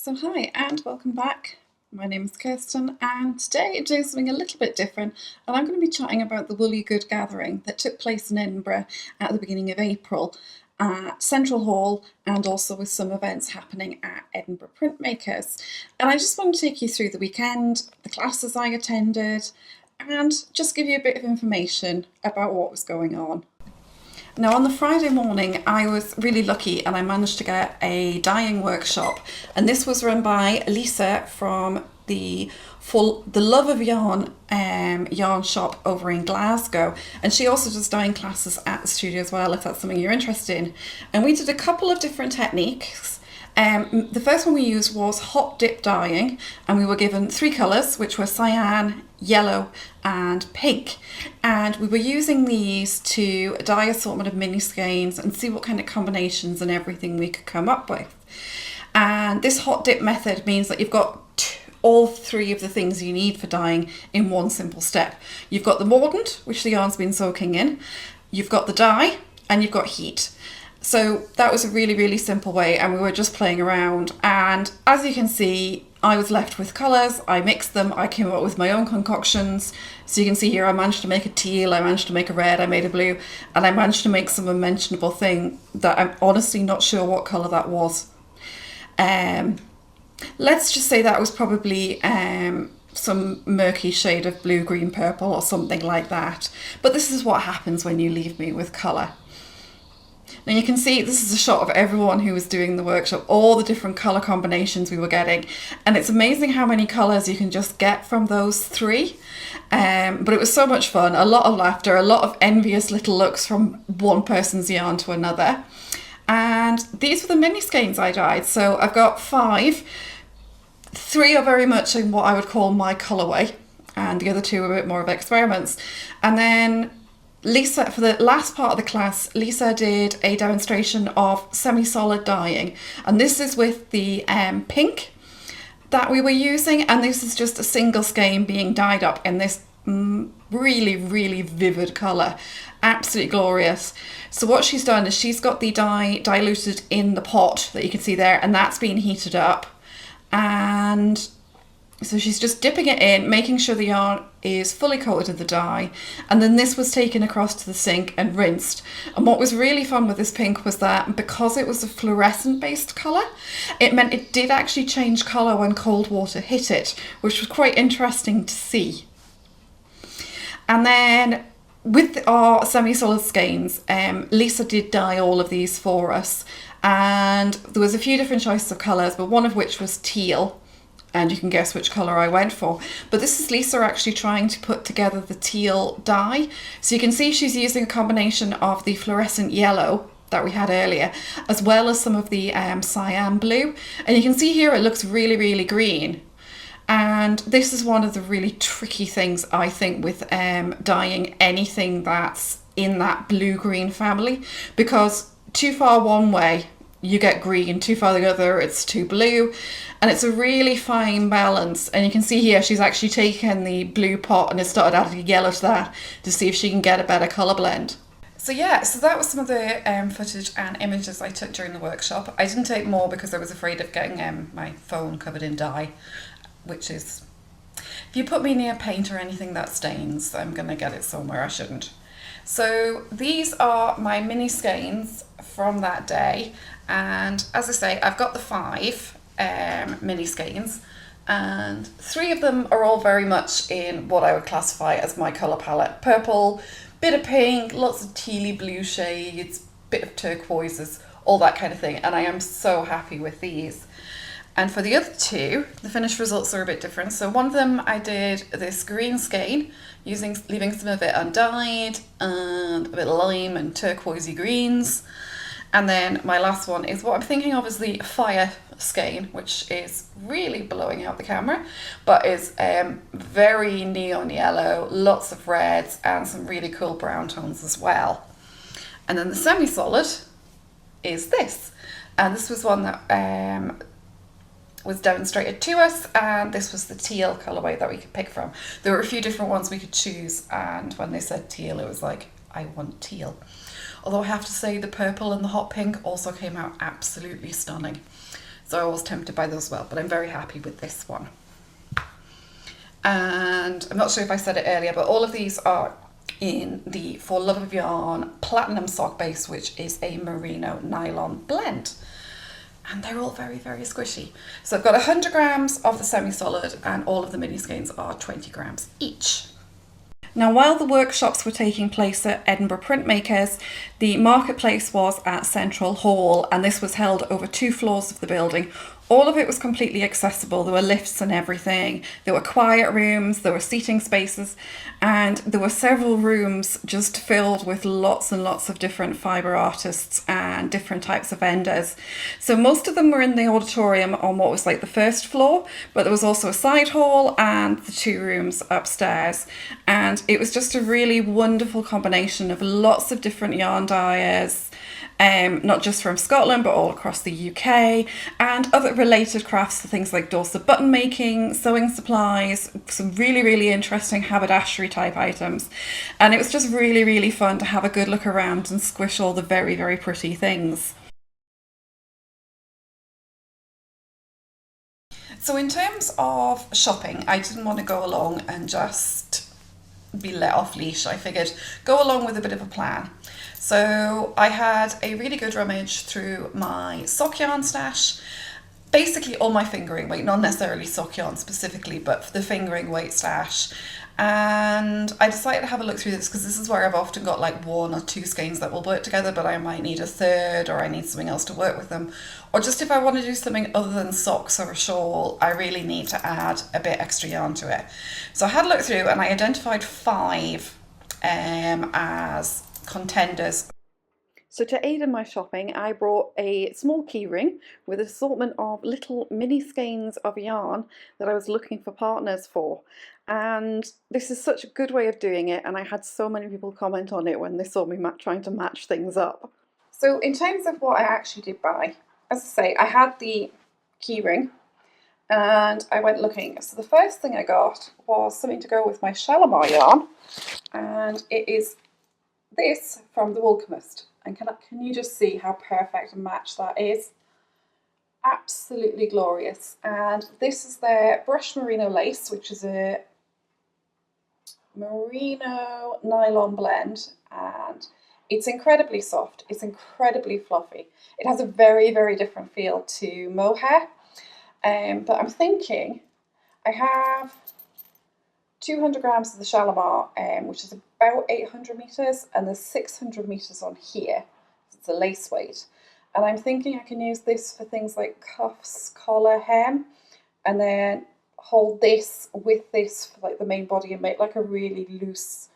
So hi and welcome back. My name is Kirsten and today I'm doing something a little bit different, and I'm going to be chatting about the Woolly Good gathering that took place in Edinburgh at the beginning of April at Central Hall, and also with some events happening at Edinburgh Printmakers. And I just want to take you through the weekend, the classes I attended, and just give you a bit of information about what was going on. Now, on the Friday morning, I was really lucky and I managed to get a dyeing workshop, and this was run by Lisa from the Love of Yarn yarn shop over in Glasgow, and she also does dyeing classes at the studio as well, if that's something you're interested in. And we did a couple of different techniques. The first one we used was hot dip dyeing, and we were given three colours, which were cyan, yellow and pink, and we were using these to dye assortment of mini skeins and see what kind of combinations and everything we could come up with. And this hot dip method means that you've got all three of the things you need for dyeing in one simple step. You've got the mordant, which the yarn's been soaking in, you've got the dye, and you've got heat. So that was a really, really simple way, and we were just playing around. And as you can see, I was left with colours, I mixed them, I came up with my own concoctions. So you can see here I managed to make a teal, I managed to make a red, I made a blue, and I managed to make some unmentionable thing that I'm honestly not sure what colour that was. Let's just say that was probably some murky shade of blue, green, purple or something like that. But this is what happens when you leave me with colour. Now you can see this is a shot of everyone who was doing the workshop, all the different colour combinations we were getting, and it's amazing how many colours you can just get from those three. But it was so much fun, a lot of laughter, a lot of envious little looks from one person's yarn to another. And these were the mini skeins I dyed, so I've got 5. 3 are very much in what I would call my colourway, and the other 2 are a bit more of experiments. And then Lisa, for the last part of the class, Lisa did a demonstration of semi-solid dyeing, and this is with the pink that we were using, and this is just a single skein being dyed up in this really, really vivid colour. Absolutely glorious. So what she's done is she's got the dye diluted in the pot that you can see there, and that's been heated up. And so she's just dipping it in, making sure the yarn is fully coated in the dye, and then this was taken across to the sink and rinsed. And what was really fun with this pink was that because it was a fluorescent based colour, it meant it did actually change colour when cold water hit it, which was quite interesting to see. And then with our semi-solid skeins, Lisa did dye all of these for us, and there was a few different choices of colours, but one of which was teal. And you can guess which colour I went for. But this is Lisa actually trying to put together the teal dye. So you can see she's using a combination of the fluorescent yellow that we had earlier, as well as some of the cyan blue. And you can see here it looks really, really green. And this is one of the really tricky things, I think, with dyeing anything that's in that blue-green family. Because too far one way, you get green, too far the other, it's too blue. And it's a really fine balance. And you can see here she's actually taken the blue pot and has started adding yellow to that to see if she can get a better colour blend. So yeah, so that was some of the footage and images I took during the workshop. I didn't take more because I was afraid of getting my phone covered in dye, which is, if you put me near paint or anything that stains, I'm going to get it somewhere I shouldn't. So these are my mini skeins from that day, and as I say, I've got the 5 mini skeins, and 3 of them are all very much in what I would classify as my colour palette. Purple, bit of pink, lots of tealy blue shades, bit of turquoises, all that kind of thing, and I am so happy with these. And for the other 2, the finished results are a bit different. So one of them I did this green skein, leaving some of it undyed, and a bit of lime and turquoisey greens. And then my last one is what I'm thinking of as the fire skein, which is really blowing out the camera, but is very neon yellow, lots of reds and some really cool brown tones as well. And then the semi-solid is this. And this was one that was demonstrated to us, and this was the teal colourway that we could pick from. There were a few different ones we could choose, and when they said teal, it was like, I want teal. Although I have to say the purple and the hot pink also came out absolutely stunning. So I was tempted by those as well, but I'm very happy with this one. And I'm not sure if I said it earlier, but all of these are in the For Love of Yarn Platinum Sock Base, which is a merino nylon blend. And they're all very, very squishy. So I've got 100 grams of the semi-solid, and all of the mini skeins are 20 grams each. Now, while the workshops were taking place at Edinburgh Printmakers, the marketplace was at Central Hall, and this was held over 2 floors of the building. All of it was completely accessible. There were lifts and everything. There were quiet rooms, there were seating spaces, and there were several rooms just filled with lots and lots of different fibre artists and different types of vendors. So most of them were in the auditorium on what was like the first floor, but there was also a side hall and the 2 rooms upstairs. And it was just a really wonderful combination of lots of different yarn dyers, not just from Scotland but all across the UK, and other related crafts, so things like Dorset button making, sewing supplies, some really, really interesting haberdashery type items. And it was just really, really fun to have a good look around and squish all the very, very pretty things. So in terms of shopping, I didn't want to go along and just be let off leash. I figured go along with a bit of a plan. So I had a really good rummage through my sock yarn stash, basically all my fingering weight, not necessarily sock yarn specifically, but for the fingering weight stash. And I decided to have a look through this because this is where I've often got like 1 or 2 skeins that will work together, but I might need a third, or I need something else to work with them. Or just if I want to do something other than socks or a shawl, I really need to add a bit extra yarn to it. So I had a look through and I identified 5 as contenders. So to aid in my shopping, I brought a small keyring with an assortment of little mini skeins of yarn that I was looking for partners for. And this is such a good way of doing it, and I had so many people comment on it when they saw me trying to match things up. So in terms of what I actually did buy, as I say, I had the keyring and I went looking. So the first thing I got was something to go with my Shalimar yarn, and it is this from the Woolcomist. And can you just see how perfect a match that is? Absolutely glorious. And this is their brushed merino lace, which is a merino nylon blend, and it's incredibly soft, it's incredibly fluffy. It has a very, very different feel to mohair, but I'm thinking I have 200 grams of the Shalimar, which is about 800 meters, and there's 600 meters on here. It's a lace weight, and I'm thinking I can use this for things like cuffs, collar, hem, and then hold this with this for like the main body and make like a really loose,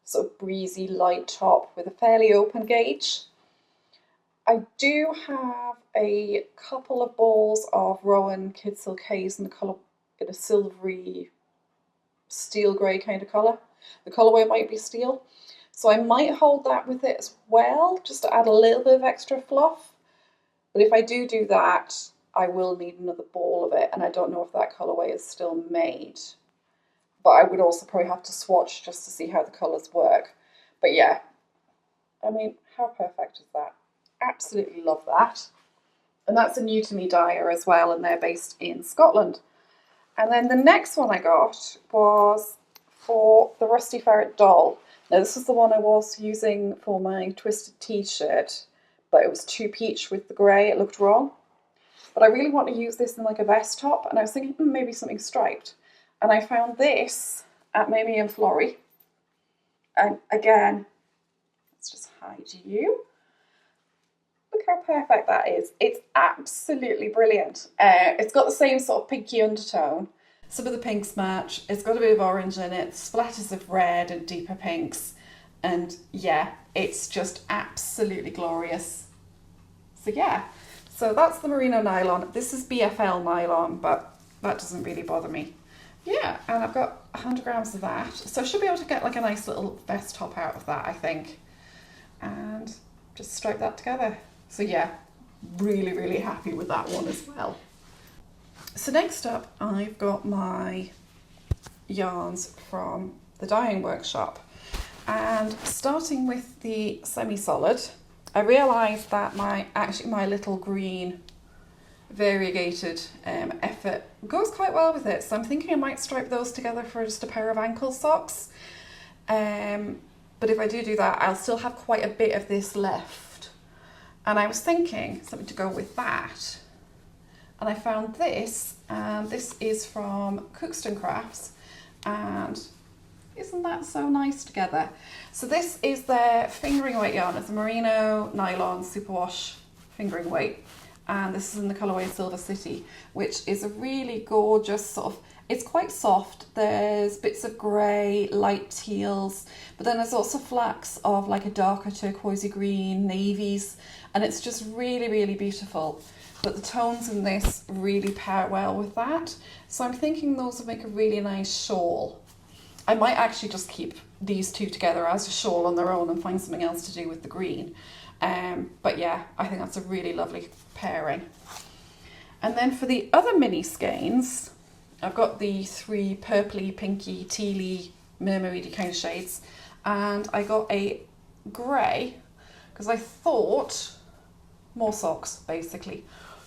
sort of breezy light top with a fairly open gauge. I do have a couple of balls of Rowan Kid Silk Haze in a silvery steel grey kind of colour. The colourway might be steel, so I might hold that with it as well, just to add a little bit of extra fluff. But if I do that, I will need another ball of it, and I don't know if that colourway is still made. But I would also probably have to swatch just to see how the colours work. But yeah, I mean, how perfect is that? Absolutely love that. And that's a new to me dyer as well, and they're based in Scotland. And then the next one I got was for the Rusty Ferret doll. Now this was the one I was using for my twisted t-shirt, but it was too peach with the grey, it looked wrong. But I really want to use this in like a vest top, and I was thinking maybe something striped. And I found this at Mamie and Florrie. And again, let's just hide you. Look how perfect that is. It's absolutely brilliant. It's got the same sort of pinky undertone. Some of the pinks match. It's got a bit of orange in it, splatters of red and deeper pinks. And yeah, it's just absolutely glorious. So yeah. So that's the merino nylon. This is BFL nylon, but that doesn't really bother me. Yeah, and I've got 100 grams of that. So I should be able to get like a nice little vest top out of that, I think. And just stripe that together. So yeah, really, really happy with that one as well. So next up, I've got my yarns from the dyeing workshop. And starting with the semi-solid, I realised that my little green variegated effort goes quite well with it. So I'm thinking I might stripe those together for just a pair of ankle socks. But if I do that, I'll still have quite a bit of this left. And I was thinking something to go with that. And I found this, and this is from Cookston Crafts, and isn't that so nice together? So this is their fingering weight yarn. It's a merino nylon superwash fingering weight, and this is in the colourway Silver City, which is a really gorgeous sort of, it's quite soft. There's bits of grey, light teals, but then there's also flecks of like a darker turquoisey green, navies, and it's just really, really beautiful. But the tones in this really pair well with that. So I'm thinking those would make a really nice shawl. I might actually just keep these two together as a shawl on their own and find something else to do with the green. But yeah, I think that's a really lovely pairing. And then for the other mini skeins, I've got the 3 purpley, pinky, tealy, mermaidy kind of shades. And I got a grey, because I thought more socks, basically.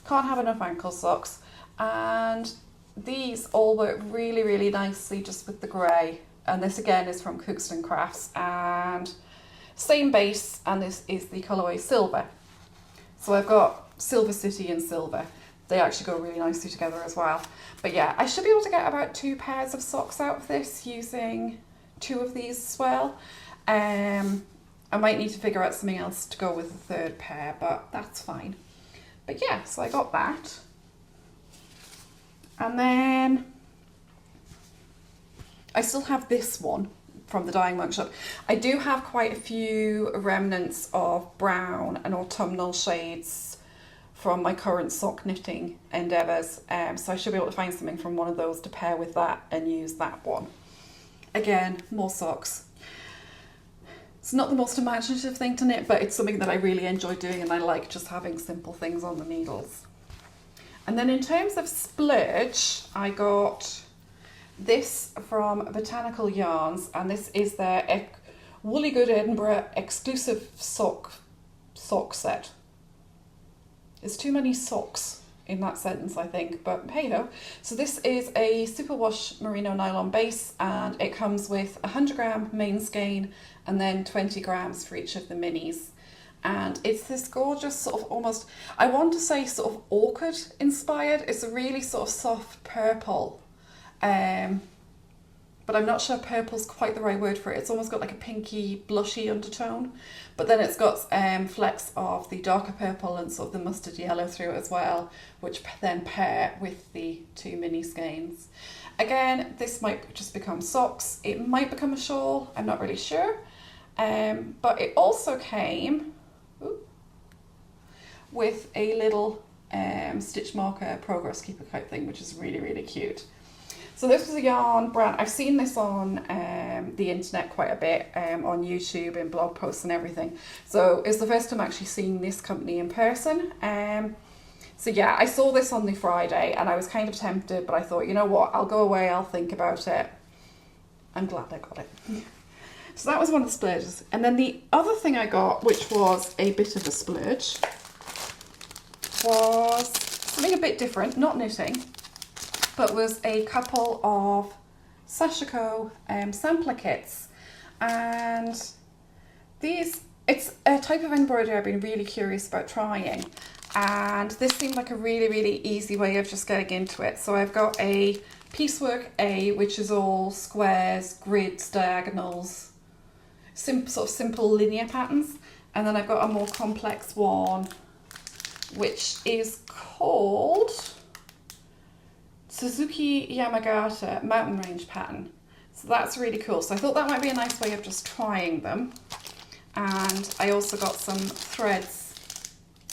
Can't have enough ankle socks. And these all work really, really nicely just with the grey. And this again is from Cookston Crafts, and same base, and this is the colourway silver. So I've got Silver City and silver. They actually go really nicely together as well. But yeah, I should be able to get about 2 pairs of socks out of this using 2 of these as well. I might need to figure out something else to go with the 3rd pair, but that's fine. But yeah, so I got that. And then I still have this one from the Dyeing Workshop. I do have quite a few remnants of brown and autumnal shades from my current sock knitting endeavours. So I should be able to find something from one of those to pair with that and use that one. Again, more socks. It's not the most imaginative thing to knit, but it's something that I really enjoy doing, and I like just having simple things on the needles. And then in terms of splurge, I got this from Botanical Yarns, and this is their Woolly Good Edinburgh exclusive sock set. There's too many socks in that sentence, I think, but hey ho. So this is a superwash merino nylon base, and it comes with a 100-gram main skein and then 20 grams for each of the minis. And it's this gorgeous sort of almost, I want to say sort of orchid inspired. It's a really sort of soft purple, but I'm not sure purple's quite the right word for it. It's almost got like a pinky blushy undertone, but then it's got flecks of the darker purple and sort of the mustard yellow through it as well, which then pair with the 2 mini skeins. Again, this might just become socks. It might become a shawl. I'm not really sure. But it also came with a little stitch marker progress keeper type thing, which is really, really cute. So this was a yarn brand. I've seen this on the internet quite a bit, on YouTube and blog posts and everything. So it's the first time actually seeing this company in person. So yeah, I saw this on the Friday and I was kind of tempted, but I thought, you know what, I'll go away, I'll think about it. I'm glad I got it. So that was one of the splurges. And then the other thing I got, which was a bit of a splurge, was something a bit different, not knitting, but was a couple of Sashiko sampler kits. And these, it's a type of embroidery I've been really curious about trying. And this seemed like a really, really easy way of just getting into it. So I've got a piecework A, which is all squares, grids, diagonals, sort of simple linear patterns. And then I've got a more complex one, which is called Suzuki Yamagata Mountain Range pattern. So that's really cool. So I thought that might be a nice way of just trying them. And I also got some threads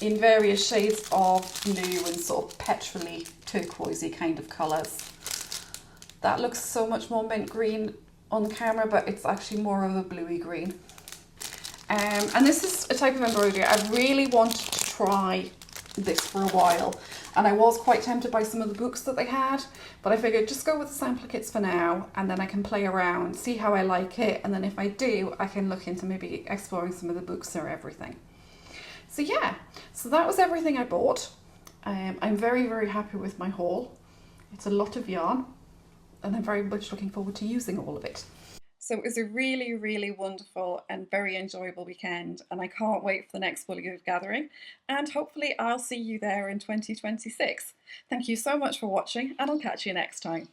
in various shades of blue and sort of petrol-y, turquoisey kind of colours. That looks so much more mint green on camera, but it's actually more of a bluey green. And this is a type of embroidery I've really wanted to try this for a while, and I was quite tempted by some of the books that they had, but I figured just go with the sampler kits for now, and then I can play around, see how I like it, and then if I do, I can look into maybe exploring some of the books or everything. So yeah, so that was everything I bought. I'm very, very happy with my haul. It's a lot of yarn and I'm very much looking forward to using all of it. So it was a really, really wonderful and very enjoyable weekend, and I can't wait for the next Woolly Good gathering, and hopefully I'll see you there in 2026. Thank you so much for watching, and I'll catch you next time.